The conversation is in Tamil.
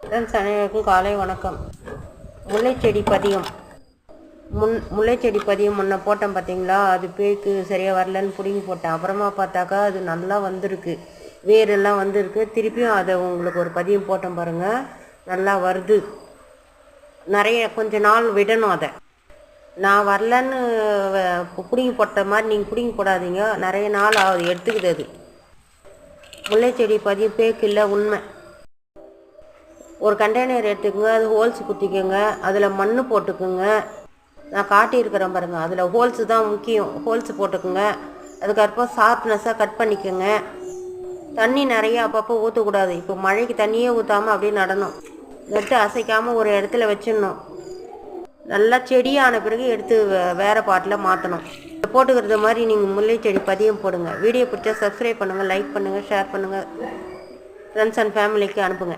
ஃப்ரெண்ட்ஸ் அனைவருக்கும் காலை வணக்கம். முல்லைச்செடி பதியம் முல்லைச்செடி பதியம் முன்ன போட்டேன் பார்த்தீங்களா, அது பேக்கு சரியாக வரலன்னு பிடுங்கி போட்டேன். அப்புறமா பார்த்தாக்கா அது நல்லா வந்திருக்கு, வேரெல்லாம் வந்திருக்கு. திருப்பியும் அதை உங்களுக்கு ஒரு பதியம் போட்டேன் பாருங்கள், நல்லா வருது. கொஞ்ச நாள் விடணும். அதை நான் வரலன்னு பிடுங்கி போட்ட மாதிரி நீங்கள் பிடுங்கி போடாதீங்க, நிறைய நாள் ஆகுது எடுத்துக்குது. அது முல்லைச்செடி பதியம் பேக்கு இல்லை, உண்மை. ஒரு கண்டெய்னர் எடுத்துக்கோங்க, அது ஹோல்ஸ் குத்திக்கோங்க, அதில் மண் போட்டுக்குங்க. நான் காட்டியிருக்கிறேன் பாருங்கள், அதில் ஹோல்ஸு தான் முக்கியம். ஹோல்ஸு போட்டுக்குங்க. அதுக்கப்புறம் ஷார்ப்னஸாக கட் பண்ணிக்கோங்க. தண்ணி நிறைய அப்பப்போ ஊற்றக்கூடாது. இப்போ மழைக்கு தண்ணியே ஊற்றாமல் அப்படியே நடணும். நட்டு அசைக்காமல் ஒரு இடத்துல வச்சிடணும். நல்லா செடியான பிறகு எடுத்து வேறு பாட்டில் மாற்றணும். போட்டுக்கிறது மாதிரி நீங்கள் முல்லைச்செடி பதியம் போடுங்க. வீடியோ பிடிச்சா சப்ஸ்கிரைப் பண்ணுங்கள், லைக் பண்ணுங்கள், ஷேர் பண்ணுங்கள், ஃப்ரெண்ட்ஸ் அண்ட் ஃபேமிலிக்கு அனுப்புங்க.